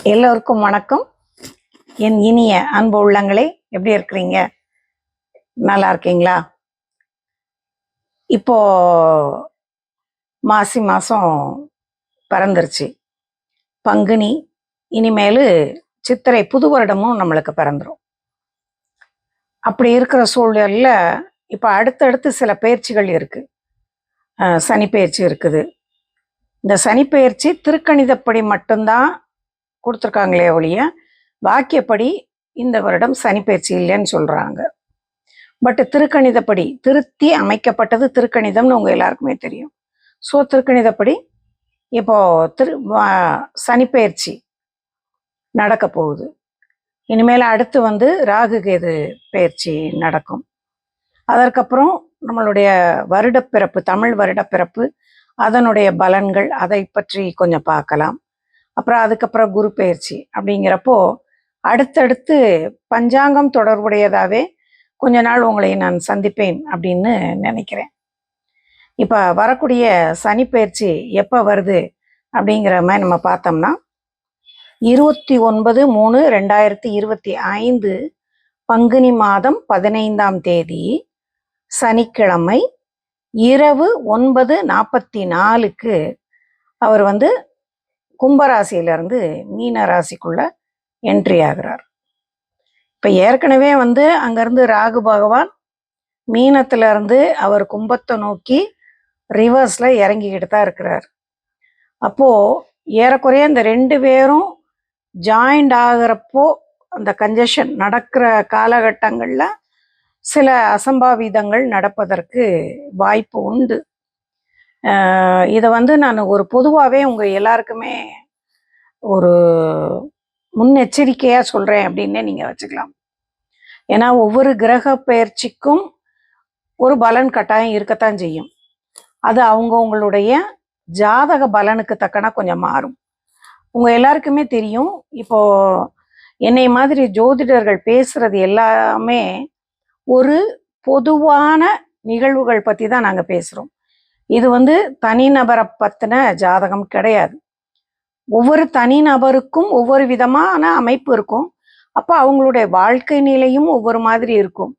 எல்லோருக்கும் வணக்கம். என் இனிய அன்பு உள்ளங்களே, எப்படி இருக்கிறீங்க? நல்லா இருக்கீங்களா? இப்போ மாசி மாதம் பிறந்துருச்சு, பங்குனி. இனிமேல் சித்திரை புது வருடமும் நம்மளுக்கு பிறந்துடும். அப்படி இருக்கிற சூழலில் இப்போ அடுத்தடுத்து சில பயிற்சிகள் இருக்குது. சனி பயிற்சி இருக்குது. இந்த சனி பயிற்சி திருக்கணிதப்படி மட்டும்தான் கொடுத்துருக்காங்களே ஒழிய வாக்கியப்படி இந்த வருடம் சனி பயிற்சி இல்லைன்னு சொல்கிறாங்க. பட் திருக்கணிதப்படி திருத்தி அமைக்கப்பட்டது திருக்கணிதம்னு உங்கள் எல்லாருக்குமே தெரியும். ஸோ திருக்கணிதப்படி இப்போது சனிப்பெயர்ச்சி நடக்க போகுது. இனிமேல் அடுத்து ராகு கேது பயிற்சி நடக்கும். அதற்கப்புறம் நம்மளுடைய வருடப்பிறப்பு, தமிழ் வருடப்பிறப்பு, அதனுடைய பலன்கள், அதை பற்றி கொஞ்சம் பார்க்கலாம். அப்புறம் அதுக்கப்புறம் குரு பயிற்சி. அப்படிங்கிறப்போ அடுத்தடுத்து பஞ்சாங்கம் தொடர்புடையதாகவே கொஞ்ச நாள் உங்களை நான் சந்திப்பேன் அப்படின்னு நினைக்கிறேன். இப்போ வரக்கூடிய சனி பயிற்சி எப்போ வருது அப்படிங்கிற மாதிரி நம்ம பார்த்தோம்னா 29/3/2025 பங்குனி மாதம் 15ஆம் தேதி சனிக்கிழமை இரவு 9:44 அவர் கும்பராசியிலிருந்து மீன ராசிக்குள்ள என்ட்ரி ஆகிறார். இப்போ ஏற்கனவே அங்கேருந்து ராகு பகவான் மீனத்திலிருந்து அவர் கும்பத்தை நோக்கி ரிவர்ஸில் இறங்கிக்கிட்டு தான் இருக்கிறார். அப்போது ஏறக்குறைய இந்த 2 பேரும் ஜாயிண்ட் ஆகிறப்போ அந்த கன்ஜஷன் நடக்கிற காலகட்டங்களில் சில அசம்பாவிதங்கள் நடப்பதற்கு வாய்ப்பு உண்டு. இதை நான் ஒரு பொதுவாகவே உங்கள் எல்லாருக்குமே ஒரு முன்னெச்சரிக்கையாக சொல்கிறேன் அப்படின்னே நீங்கள் வச்சுக்கலாம். ஏன்னா ஒவ்வொரு கிரக பயிற்சிக்கும் ஒரு பலன் கட்டாயம் இருக்கத்தான் செய்யும். அது அவங்கவுங்களுடைய ஜாதக பலனுக்கு தக்கன கொஞ்சம் மாறும். உங்கள் எல்லாருக்குமே தெரியும், இப்போது என்னை மாதிரி ஜோதிடர்கள் பேசுகிறது எல்லாமே ஒரு பொதுவான நிகழ்வுகள் பற்றி தான் நாங்கள் பேசுகிறோம். இது தனிநபரை பற்றின ஜாதகம் கிடையாது. ஒவ்வொரு தனிநபருக்கும் ஒவ்வொரு விதமான அமைப்பு இருக்கும். அப்போ அவங்களுடைய வாழ்க்கை நிலையும் ஒவ்வொரு மாதிரி இருக்கும்.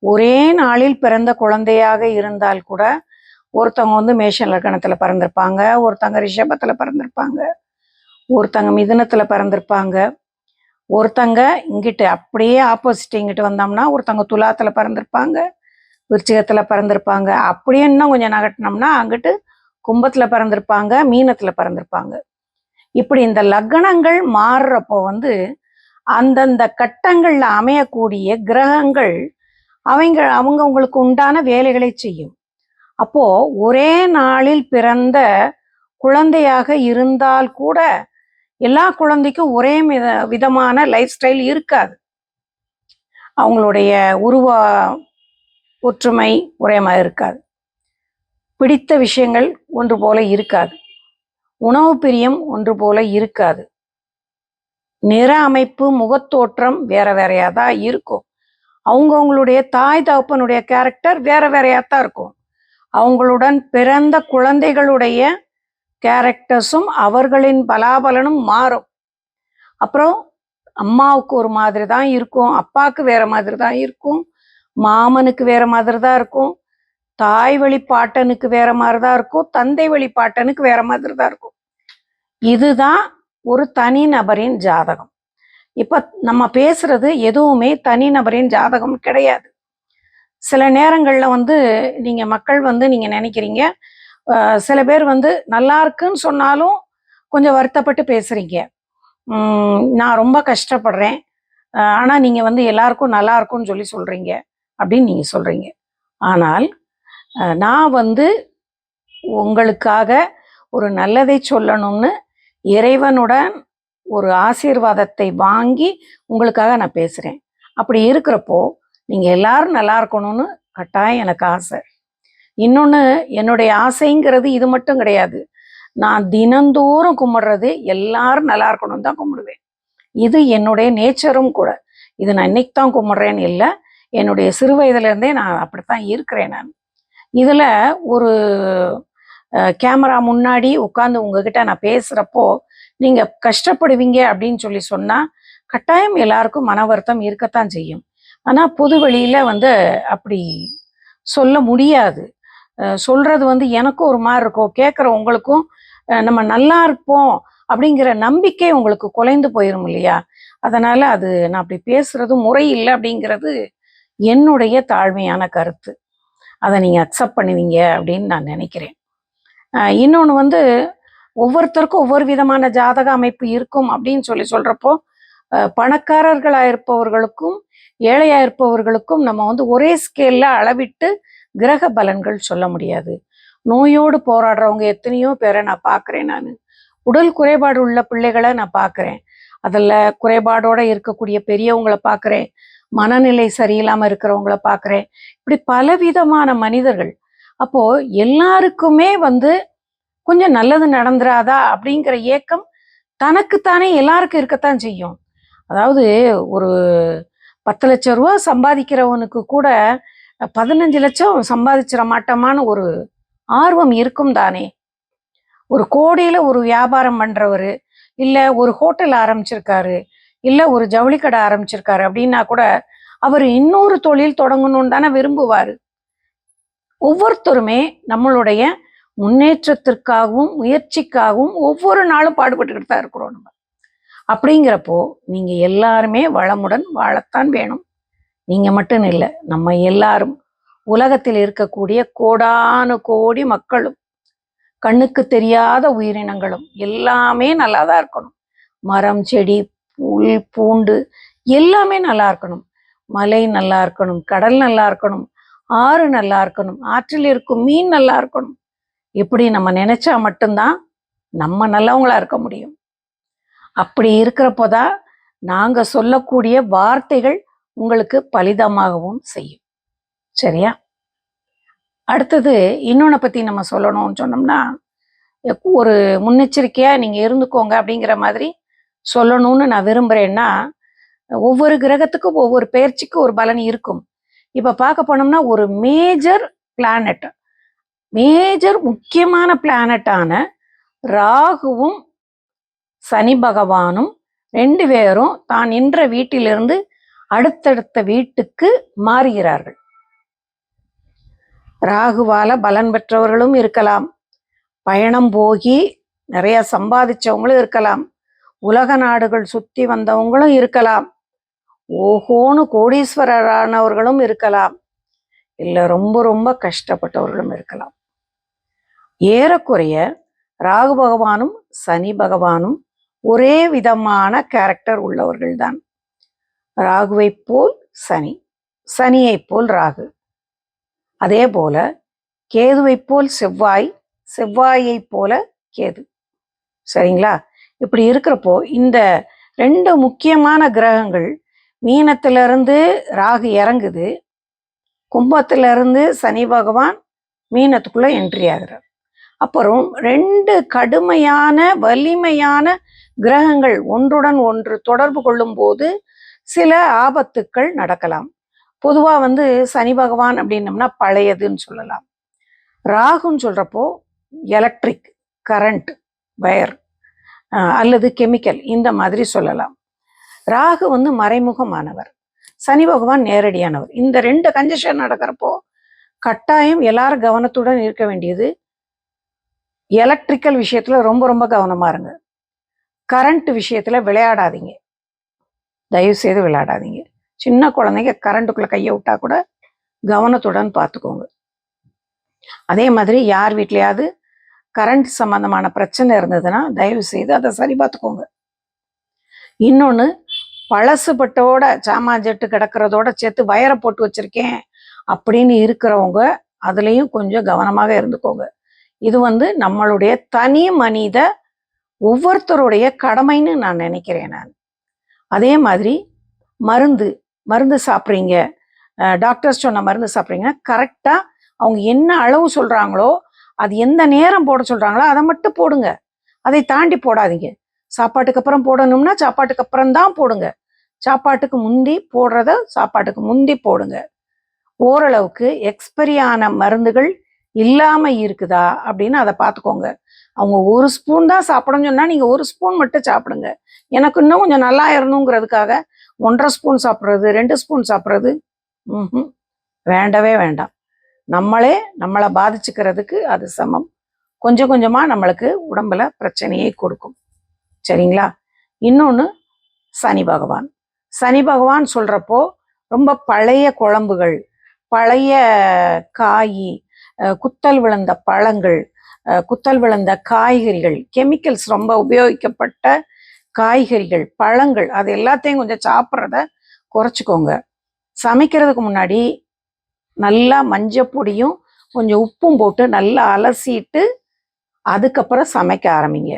ஒரே நாளில் பிறந்த குழந்தையாக இருந்தால் கூட ஒருத்தவங்க மேஷ லக்னத்தில் பிறந்திருப்பாங்க, ஒருத்தங்க ரிஷபத்தில் பிறந்திருப்பாங்க, ஒருத்தங்க மிதுனத்தில் பிறந்திருப்பாங்க, ஒருத்தங்க இங்கிட்டு அப்படியே ஆப்போசிட் இங்கிட்டு வந்தோம்னா ஒருத்தங்க துலாத்தில் பிறந்திருப்பாங்க, விருச்சிகத்தில் பிறந்திருப்பாங்க. அப்படியே இன்னும் கொஞ்சம் நகட்டினோம்னா அங்கிட்டு கும்பத்தில் பிறந்திருப்பாங்க, மீனத்தில் பிறந்திருப்பாங்க. இப்படி இந்த லக்னங்கள் மாறுறப்போ அந்தந்த கட்டங்களில் அமையக்கூடிய கிரகங்கள் அவங்களுக்கு உண்டான வேலைகளை செய்யும். அப்போ ஒரே நாளில் பிறந்த குழந்தையாக இருந்தால் கூட எல்லா குழந்தைக்கும் ஒரே விதமான லைஃப் ஸ்டைல் இருக்காது. அவங்களுடைய உருவ ஒற்றுமை ஒரே மாதிரி இருக்காது. பிடித்த விஷயங்கள் ஒன்று போல இருக்காது. உணவு பிரியம் ஒன்று போல இருக்காது. நிற அமைப்பு, முகத்தோற்றம் வேற வேறையா தான் இருக்கும். அவங்கவுங்களுடைய தாய் தகப்பனுடைய கேரக்டர் வேற வேறையா தான் இருக்கும். அவங்களுடன் பிறந்த குழந்தைகளுடைய கேரக்டர்ஸும் அவர்களின் பலாபலனும் மாறும். அப்புறம் அம்மாவுக்கு ஒரு மாதிரி தான் இருக்கும், அப்பாவுக்கு வேற மாதிரி தான் இருக்கும், மாமனுக்கு வேற மாதிரி தான் இருக்கும், தாய் வழி பாட்டனுக்கு வேற மாதிரி தான் இருக்கும், தந்தை வழி பாட்டனுக்கு வேற மாதிரி தான் இருக்கும். இதுதான் ஒரு தனிநபரின் ஜாதகம். இப்போ நம்ம பேசுறது எதுவுமே தனிநபரின் ஜாதகம் கிடையாது. சில நேரங்களில் நீங்கள் மக்கள் நீங்கள் நினைக்கிறீங்க, சில பேர் நல்லா இருக்குன்னு சொன்னாலும் கொஞ்சம் வருத்தப்பட்டு பேசுகிறீங்க. நான் ரொம்ப கஷ்டப்படுறேன், ஆனால் நீங்கள் எல்லாருக்கும் நல்லா இருக்கும்னு சொல்லி சொல்கிறீங்க அப்படின்னு நீங்கள் சொல்கிறீங்க. ஆனால் நான் உங்களுக்காக ஒரு நல்லதை சொல்லணும்னு இறைவனுடன் ஒரு ஆசீர்வாதத்தை வாங்கி உங்களுக்காக நான் பேசுகிறேன். அப்படி இருக்கிறப்போ நீங்கள் எல்லாரும் நல்லா இருக்கணும்னு கட்டாயம் எனக்கு ஆசை. இன்னொன்று, என்னுடைய ஆசைங்கிறது இது மட்டும் கிடையாது. நான் தினந்தோறும் கும்பிடுறது எல்லாரும் நல்லா இருக்கணும்னு தான் கும்பிடுவேன். இது என்னுடைய நேச்சரும் கூட. இது நான் இன்னைக்கு தான் கும்பிட்றேன்னு இல்லை, என்னுடைய சிறு வயதுலேருந்தே நான் அப்படித்தான் இருக்கிறேன். நான் இதில் ஒரு கேமரா முன்னாடி உட்காந்து உங்ககிட்ட நான் பேசுகிறப்போ நீங்க கஷ்டப்படுவீங்க அப்படின்னு சொல்லி சொன்னா கட்டாயம் எல்லாருக்கும் மன வருத்தம் இருக்கத்தான் செய்யும். ஆனா பொது வெளியில வந்து அப்படி சொல்ல முடியாது. சொல்றது வந்து எனக்கும் ஒரு மாதிரி இருக்கும், கேட்குற உங்களுக்கும் நம்ம நல்லா இருப்போம் அப்படிங்கிற நம்பிக்கை உங்களுக்கு குலைந்து போயிரும் இல்லையா? அதனால அது நான் அப்படி பேசுறது முறை இல்லை அப்படிங்கிறது என்னுடைய தாழ்மையான கருத்து. அதை நீங்க அக்செப்ட் பண்ணுவீங்க அப்படின்னு நான் நினைக்கிறேன். இன்னொன்று வந்து ஒவ்வொருத்தருக்கும் ஒவ்வொரு விதமான ஜாதக அமைப்பு இருக்கும் அப்படின்னு சொல்லி சொல்றப்போ பணக்காரர்களாக இருப்பவர்களுக்கும் ஏழையாக இருப்பவர்களுக்கும் நம்ம வந்து ஒரே ஸ்கேலில் அளவிட்டு கிரக பலன்கள் சொல்ல முடியாது. நோயோடு போராடுறவங்க எத்தனையோ பேரை நான் பார்க்குறேன். நான் உடல் குறைபாடு உள்ள பிள்ளைகளை நான் பார்க்குறேன். அதில் குறைபாடோடு இருக்கக்கூடிய பெரியவங்களை பார்க்குறேன், மனநிலை சரியில்லாமல் இருக்கிறவங்கள பார்க்குறேன். இப்படி பலவிதமான மனிதர்கள். அப்போது எல்லாருக்குமே வந்து கொஞ்சம் நல்லது நடந்துராதா அப்படிங்கிற ஏக்கம் தனக்குத்தானே எல்லாருக்கும் இருக்கத்தான் செய்யும். அதாவது ஒரு 10 லட்சம் ரூபா சம்பாதிக்கிறவனுக்கு கூட 15 லட்சம் சம்பாதிச்சிட மாட்டோமான்னு ஒரு ஆர்வம் இருக்கும் தானே. ஒரு கோடியில் ஒரு வியாபாரம் பண்ணுறவர், இல்லை ஒரு ஹோட்டல் ஆரம்பிச்சிருக்காரு, இல்லை ஒரு ஜவுளி கடை ஆரம்பிச்சிருக்காரு அப்படின்னா கூட அவர் இன்னொரு தொழில் தொடங்கணும்னு தானே விரும்புவார். ஒவ்வொருத்தருமே நம்மளுடைய முன்னேற்றத்திற்காகவும் முயற்சிக்காகவும் ஒவ்வொரு நாளும் பாடுபட்டுக்கிட்டு தான் இருக்கிறோம் நம்ம. அப்படிங்கிறப்போ நீங்கள் எல்லாருமே வளமுடன் வாழத்தான் வேணும். நீங்கள் மட்டும் இல்லை, நம்ம எல்லாரும் உலகத்தில் இருக்கக்கூடிய கோடானு கோடி மக்களும் கண்ணுக்கு தெரியாத உயிரினங்களும் எல்லாமே நல்லா தான் இருக்கணும். மரம் செடி புல் பூண்டு எல்லாமே நல்லா இருக்கணும். மலை நல்லா இருக்கணும், கடல் நல்லா இருக்கணும், ஆறு நல்லா இருக்கணும், ஆற்றில் இருக்கும் மீன் நல்லா இருக்கணும். இப்படி நம்ம நினைச்சா மட்டும்தான் நம்ம நல்லவங்களா இருக்க முடியும். அப்படி இருக்கிறப்போதான் நாங்கள் சொல்லக்கூடிய வார்த்தைகள் உங்களுக்கு பலிதமாகவும் செய்யும். சரியா? அடுத்தது இன்னொன்று பற்றி நம்ம சொல்லணும்னு சொன்னோம்னா, ஒரு முன்னெச்சரிக்கையாக நீங்கள் இருந்துக்கோங்க அப்படிங்கிற மாதிரி சொல்லணும்னு நான் விரும்புகிறேன்னா, ஒவ்வொரு கிரகத்துக்கும் ஒவ்வொரு பெயர்ச்சிக்கும் ஒரு பலன் இருக்கும். இப்போ பார்க்க போனோம்னா ஒரு மேஜர் முக்கியமான பிளானட்டான ராகுவும் சனி பகவானும் 2 பேரும் தான் நின்ற வீட்டிலிருந்து அடுத்தடுத்த வீட்டுக்கு மாறுகிறார்கள். ராகுவால பலன் பெற்றவர்களும் இருக்கலாம், பயணம் போகி நிறைய சம்பாதிச்சவங்களும் இருக்கலாம், உலக நாடுகள் சுற்றி வந்தவங்களும் இருக்கலாம், ஓஹோன்னு கோடீஸ்வரரானவர்களும் இருக்கலாம், இல்லை ரொம்ப ரொம்ப கஷ்டப்பட்டவர்களும் இருக்கலாம். ஏறக்குறைய ராகு பகவானும் சனி பகவானும் ஒரே விதமான கேரக்டர் உள்ளவர்கள் தான். ராகுவை போல் சனி, சனியை போல் ராகு, அதே போல கேதுவை போல் செவ்வாய், செவ்வாயை போல கேது. சரிங்களா? இப்படி இருக்கிறப்போ இந்த 2 முக்கியமான கிரகங்கள், மீனத்திலிருந்து ராகு இறங்குது, கும்பத்திலிருந்து சனி பகவான் மீனத்துக்குள்ள என்ட்ரி ஆகிறார். அப்புறம் 2 கடுமையான வலிமையான கிரகங்கள் ஒன்றுடன் ஒன்று தொடர்பு கொள்ளும் போது சில ஆபத்துக்கள் நடக்கலாம். பொதுவாக வந்து சனி பகவான் அப்படின்னம்னா பழையதுன்னு சொல்லலாம். ராகுன்னு சொல்கிறப்போ எலக்ட்ரிக் கரண்ட் வயர் அல்லது கெமிக்கல் இந்த மாதிரி சொல்லலாம். ராகு வந்து மறைமுகமானவர், சனி பகவான் நேரடியானவர். இந்த 2 கன்ஜெக்ஷன் நடக்கிறப்போ கட்டாயம் எல்லாரும் கவனத்துடன் இருக்க வேண்டியது, எலக்ட்ரிக்கல் விஷயத்தில் ரொம்ப ரொம்ப கவனமாக இருங்க. கரண்ட் விஷயத்தில் விளையாடாதீங்க, தயவு செய்து விளையாடாதீங்க. சின்ன குழந்தைங்க கரண்ட்டுக்குள்ளே கையை விட்டா கூட கவனத்துடன் பார்த்துக்கோங்க. அதே மாதிரி யார் வீட்லையாவது கரண்ட் சம்மந்தமான பிரச்சனை இருந்ததுன்னா தயவு செய்து அதை சரி பார்த்துக்கோங்க. இன்னொன்று, பழசுபட்டோட சாமான் ஜெட்டு கிடக்கிறதோட சேர்த்து வயரை போட்டு வச்சுருக்கேன் அப்படின்னு இருக்கிறவங்க அதுலேயும் கொஞ்சம் கவனமாக இருந்துக்கோங்க. இது வந்து நம்மளுடைய தனி மனித ஒவ்வொருத்தருடைய கடமைன்னு நான் நினைக்கிறேன். நான் அதே மாதிரி மருந்து சாப்பிட்றீங்க, டாக்டர்ஸ் சொன்ன மருந்து சாப்பிட்றீங்கன்னா கரெக்டாக அவங்க என்ன அளவு சொல்கிறாங்களோ, அது எந்த நேரம் போட சொல்கிறாங்களோ அதை மட்டும் போடுங்க, அதை தாண்டி போடாதீங்க. சாப்பாட்டுக்கு அப்புறம் போடணும்னா சாப்பாட்டுக்கு அப்புறம் தான் போடுங்க, சாப்பாட்டுக்கு முந்தி போடுறத சாப்பாட்டுக்கு முந்தி போடுங்க. ஓரளவுக்கு எக்ஸ்பைரி ஆன மருந்துகள் இல்லாமல் இருக்குதா அப்படின்னு அதை பார்த்துக்கோங்க. அவங்க 1 ஸ்பூன் தான் சாப்பிடணும்னு சொன்னால் நீங்கள் 1 ஸ்பூன் மட்டும் சாப்பிடுங்க. எனக்கு இன்னும் கொஞ்சம் நல்லா ஆயிரணுங்கிறதுக்காக 1.5 ஸ்பூன் சாப்பிட்றது, 2 ஸ்பூன் சாப்பிட்றது வேண்டவே வேண்டாம். நம்மளை பாதிச்சுக்கிறதுக்கு அது சமம். கொஞ்சம் கொஞ்சமாக நம்மளுக்கு உடம்புல பிரச்சனையை கொடுக்கும். சரிங்களா? இன்னொன்று சனி பகவான். சனி பகவான் சொல்கிறப்போ ரொம்ப பழைய குழம்புகள், பழைய காய், குத்தல் விழுந்த பழங்கள், குத்தல் விழுந்த காய்கறிகள், கெமிக்கல்ஸ் ரொம்ப உபயோகிக்கப்பட்ட காய்கறிகள், பழங்கள், அது எல்லாத்தையும் கொஞ்சம் சாப்பிட்றத குறைச்சிக்கோங்க. சமைக்கிறதுக்கு முன்னாடி நல்லா மஞ்சப்பொடியும் கொஞ்சம் உப்பும் போட்டு நல்லா அலசிட்டு அதுக்கப்புறம் சமைக்க ஆரம்பிங்க.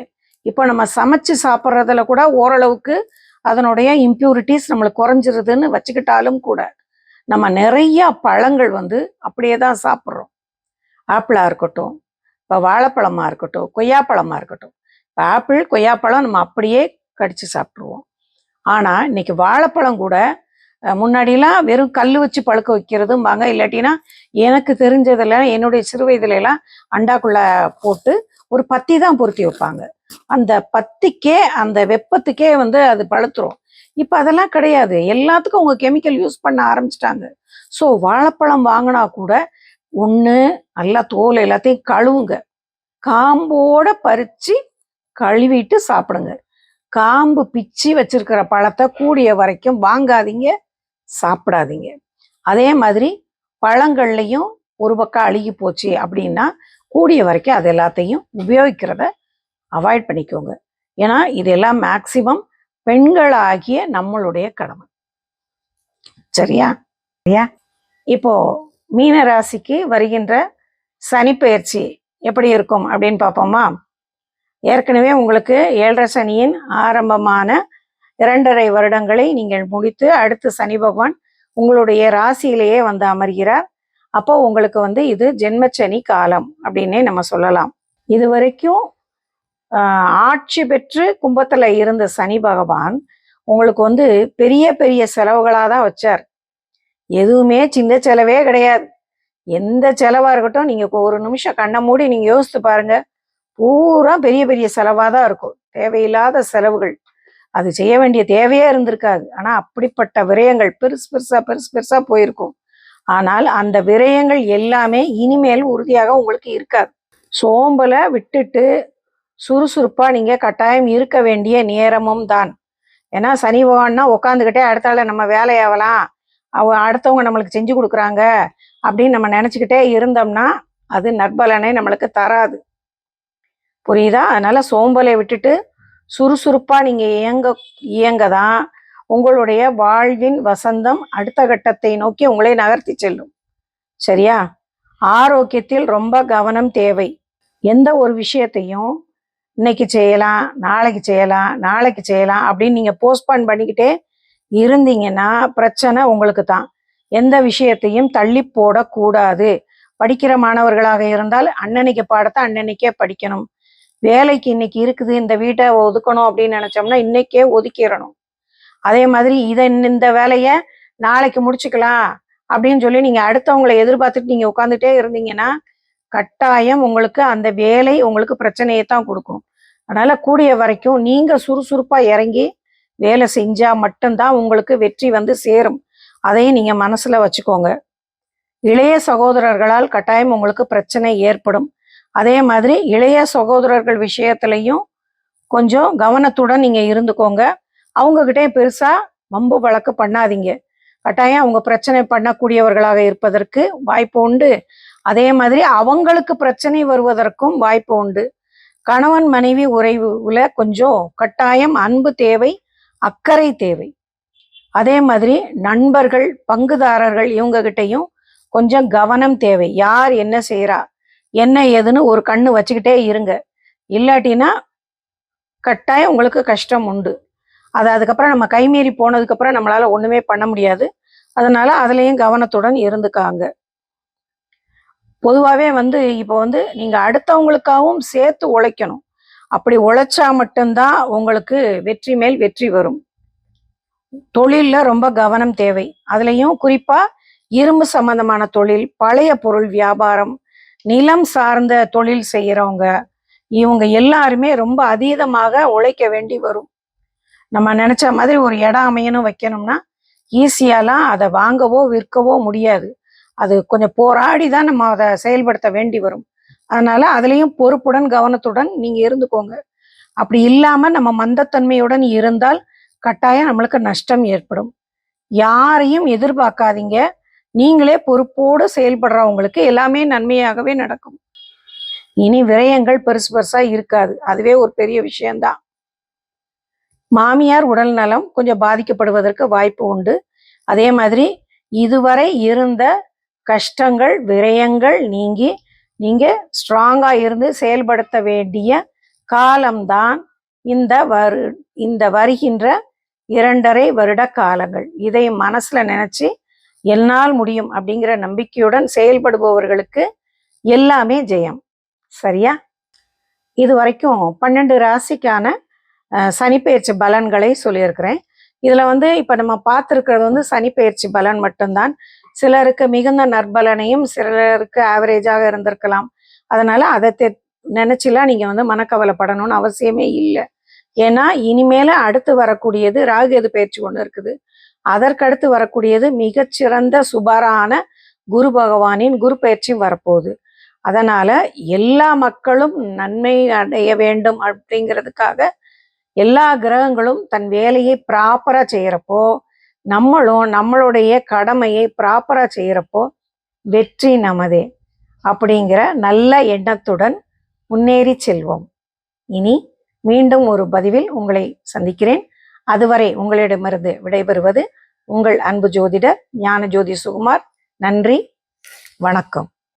இப்போ நம்ம சமைச்சு சாப்பிட்றதுல கூட ஓரளவுக்கு அதனுடைய இம்ப்யூரிட்டிஸ் நம்மளுக்கு குறைஞ்சிருதுன்னு வச்சுக்கிட்டாலும் கூட நம்ம நிறையா பழங்கள் அப்படியே தான் சாப்பிட்றோம். ஆப்பிளாக இருக்கட்டும், இப்போ வாழைப்பழமாக இருக்கட்டும், கொய்யாப்பழமாக இருக்கட்டும். இப்போ ஆப்பிள், கொய்யாப்பழம் நம்ம அப்படியே கடித்து சாப்பிட்ருவோம். ஆனால் இன்னைக்கு வாழைப்பழம் கூட முன்னாடிலாம் வெறும் கல் வச்சு பழுக்க வைக்கிறதும்பாங்க. இல்லாட்டினா எனக்கு தெரிஞ்சதில் என்னுடைய சிறு வயதுலலாம் அண்டாக்குள்ளே போட்டு ஒரு பத்தி தான் பொருத்தி வைப்பாங்க. அந்த பத்திக்கே அந்த வெப்பத்துக்கே அது பழுத்துரும். இப்போ அதெல்லாம் கிடையாது. எல்லாத்துக்கும் அவங்க கெமிக்கல் யூஸ் பண்ண ஆரம்பிச்சிட்டாங்க. ஸோ வாழைப்பழம் வாங்கினா கூட ஒன்று நல்லா தோல் எல்லாத்தையும் கழுவுங்க, காம்போட பறித்து கழுவிட்டு சாப்பிடுங்க. காம்பு பிச்சு வச்சிருக்கிற பழத்தை கூடிய வரைக்கும் வாங்காதீங்க, சாப்பிடாதீங்க. அதே மாதிரி பழங்கள்லையும் ஒரு பக்கம் அழுகி போச்சு அப்படின்னா கூடிய வரைக்கும் அது எல்லாத்தையும் உபயோகிக்கிறத அவாய்ட் பண்ணிக்கோங்க. ஏன்னா இதெல்லாம் மேக்சிமம் பெண்களாகிய நம்மளுடைய கடமை. சரியா? இப்போ மீன ராசிக்கு வருகின்ற சனிப்பெயர்ச்சி எப்படி இருக்கும் அப்படின்னு பார்ப்போமா? ஏற்கனவே உங்களுக்கு 7.5 சனியின் ஆரம்பமான 2.5 வருடங்களை நீங்கள் முடித்து அடுத்து சனி பகவான் உங்களுடைய ராசியிலேயே அமர்கிறார். அப்போ உங்களுக்கு இது ஜென்மச்சனி காலம் அப்படின்னே நம்ம சொல்லலாம். இது வரைக்கும் ஆட்சி பெற்று கும்பத்தில் இருந்த சனி பகவான் உங்களுக்கு பெரிய பெரிய செலவுகளாக தான் வச்சார். எதுவுமே சின்ன செலவே கிடையாது. எந்த செலவாக இருக்கட்டும், நீங்கள் ஒரு நிமிஷம் கண்ணை மூடி நீங்கள் யோசித்து பாருங்க, பூரா பெரிய பெரிய செலவாக தான் இருக்கும். தேவையில்லாத செலவுகள், அது செய்ய வேண்டிய தேவையே இருந்திருக்காது. ஆனால் அப்படிப்பட்ட விரயங்கள் பெருசு பெருசாக போயிருக்கும். ஆனால் அந்த விரயங்கள் எல்லாமே இனிமேல் உறுதியாக உங்களுக்கு இருக்காது. சோம்பலை விட்டுட்டு சுறுசுறுப்பாக நீங்கள் கட்டாயம் இருக்க வேண்டிய நேரமும் தான். ஏன்னா சனி பகவான்னா உட்காந்துக்கிட்டே அடுத்தால நம்ம வேலையாகலாம், அடுத்தவங்க நம்மளுக்கு செஞ்சு கொடுக்குறாங்க அப்படின்னு நம்ம நினச்சிக்கிட்டே இருந்தோம்னா அது நற்பலனை நம்மளுக்கு தராது. புரியுதா? அதனால சோம்பலை விட்டுட்டு சுறுசுறுப்பாக நீங்கள் இயங்க தான் உங்களுடைய வாழ்வின் வசந்தம் அடுத்த கட்டத்தை நோக்கி உங்களை நகர்த்தி செல்லும். சரியா? ஆரோக்கியத்தில் ரொம்ப கவனம் தேவை. எந்த ஒரு விஷயத்தையும் இன்னைக்கு செய்யலாம், நாளைக்கு செய்யலாம் அப்படின்னு நீங்கள் போஸ்ட்பான் பண்ணிக்கிட்டே இருந்தீங்கன்னா பிரச்சனை உங்களுக்கு தான். எந்த விஷயத்தையும் தள்ளி போடக்கூடாது. படிக்கிற மாணவர்களாக இருந்தால் அன்னன்னைக்கு பாடத்தை அன்னன்னைக்கே படிக்கணும். வேலைக்கு இன்னைக்கு இருக்குது, இந்த வீட்டை ஒதுக்கணும் அப்படின்னு நினச்சோம்னா இன்னைக்கே ஒதுக்கிடணும். அதே மாதிரி இந்த வேலையை நாளைக்கு முடிச்சுக்கலாம் அப்படின்னு சொல்லி நீங்கள் அடுத்தவங்களை எதிர்பார்த்துட்டு நீங்கள் உட்காந்துட்டே இருந்தீங்கன்னா கட்டாயம் உங்களுக்கு அந்த வேலை உங்களுக்கு பிரச்சனையை தான் கொடுக்கும். அதனால கூடிய வரைக்கும் நீங்கள் சுறுசுறுப்பாக இறங்கி வேலை செஞ்சால் மட்டும்தான் உங்களுக்கு வெற்றி சேரும். அதையும் நீங்கள் மனசில் வச்சுக்கோங்க. இளைய சகோதரர்களால் கட்டாயம் உங்களுக்கு பிரச்சனை ஏற்படும். அதே மாதிரி இளைய சகோதரர்கள் விஷயத்துலையும் கொஞ்சம் கவனத்துடன் நீங்கள் இருந்துக்கோங்க. அவங்கக்கிட்டே பெருசாக வம்பு வழக்கு பண்ணாதீங்க. கட்டாயம் அவங்க பிரச்சனை பண்ணக்கூடியவர்களாக இருப்பதற்கு வாய்ப்பு உண்டு. அதே மாதிரி அவங்களுக்கு பிரச்சனை வருவதற்கும் வாய்ப்பு உண்டு. கணவன் மனைவி உறவுல கொஞ்சம் கட்டாயம் அன்பு தேவை, அக்கறை தேவை. அதே மாதிரி நண்பர்கள், பங்குதாரர்கள் இவங்ககிட்டையும் கொஞ்சம் கவனம் தேவை. யார் என்ன செய்கிறா, என்ன ஏதுன்னு ஒரு கண்ணு வச்சுக்கிட்டே இருங்க. இல்லாட்டினா கட்டாயம் உங்களுக்கு கஷ்டம் உண்டு. அதுக்கப்புறம் நம்ம கைமீறி போனதுக்கப்புறம் நம்மளால் ஒன்றுமே பண்ண முடியாது. அதனால் அதுலேயும் கவனத்துடன் இருந்துக்காங்க. பொதுவாகவே இப்போ நீங்கள் அடுத்தவங்களுக்காகவும் சேர்த்து உழைக்கணும். அப்படி உழைச்சா மட்டும்தான் உங்களுக்கு வெற்றி மேல் வெற்றி வரும். தொழிலில் ரொம்ப கவனம் தேவை. அதுலேயும் குறிப்பாக இரும்பு சம்பந்தமான தொழில், பழைய பொருள் வியாபாரம், நிலம் சார்ந்த தொழில் செய்யறவங்க இவங்க எல்லாருமே ரொம்ப அதீதமாக உழைக்க வேண்டி வரும். நம்ம நினைச்ச மாதிரி ஒரு இடம் அமையணும் வைக்கணும்னா ஈஸியாலாம் அதை வாங்கவோ விற்கவோ முடியாது. அது கொஞ்சம் போராடி தான் நம்ம அதை செயல்படுத்த வேண்டி வரும். அதனால அதுலேயும் பொறுப்புடன் கவனத்துடன் நீங்க இருந்துக்கோங்க. அப்படி இல்லாம நம்ம மந்தத்தன்மையுடன் இருந்தால் கட்டாயம் நம்மளுக்கு நஷ்டம் ஏற்படும். யாரையும் எதிர்பார்க்காதீங்க. நீங்களே பொறுப்போடு செயல்படுறவங்களுக்கு எல்லாமே நன்மையாகவே நடக்கும். இனி விரயங்கள் பெருசு பெருசா இருக்காது. அதுவே ஒரு பெரிய விஷயம்தான். மாமியார் உடல் நலம் கொஞ்சம் பாதிக்கப்படுவதற்கு வாய்ப்பு உண்டு. அதே மாதிரி இதுவரை இருந்த கஷ்டங்கள் விரயங்கள் நீங்கி நீங்க ஸ்ட்ராங்கா இருந்து செயல்படுத்த வேண்டிய காலம்தான் இந்த வருகின்ற 2.5 வருட காலங்கள். இதை மனசுல நினைச்சு என்னால் முடியும் அப்படிங்கிற நம்பிக்கையுடன் செயல்படுபவர்களுக்கு எல்லாமே ஜெயம். சரியா? இது வரைக்கும் 12 ராசிக்கான சனிப்பெயர்ச்சி பலன்களை சொல்லியிருக்கிறேன். இதுல இப்ப நம்ம பார்த்துருக்கிறது சனிப்பெயர்ச்சி பலன் மட்டும்தான். சிலருக்கு மிகுந்த நற்பலனையும் சிலருக்கு ஆவரேஜாக இருந்திருக்கலாம். அதனால அதை நினைச்சுலாம் நீங்க மனக்கவலைப்படணும்னு அவசியமே இல்லை. ஏன்னா இனிமேல அடுத்து வரக்கூடியது ராகு பயிற்சி ஒன்று இருக்குது. அதற்கடுத்து வரக்கூடியது மிகச்சிறந்த சுபரான குரு பகவானின் குரு பயிற்சியும் வரப்போகுது. அதனால எல்லா மக்களும் நன்மை அடைய வேண்டும் அப்படிங்கிறதுக்காக எல்லா கிரகங்களும் தன் வேலையை ப்ராப்பரா செய்யறப்போ நம்மளும் நம்மளுடைய கடமையை ப்ராப்பரா செய்யறப்போ வெற்றி நமதே அப்படிங்கிற நல்ல எண்ணத்துடன் முன்னேறி செல்வோம். இனி மீண்டும் ஒரு பதிவில் உங்களை சந்திக்கிறேன். அதுவரை உங்களிடமிருந்து விடைபெறுவது உங்கள் அன்பு ஜோதிடர் ஞானஜோதி சுகுமார். நன்றி, வணக்கம்.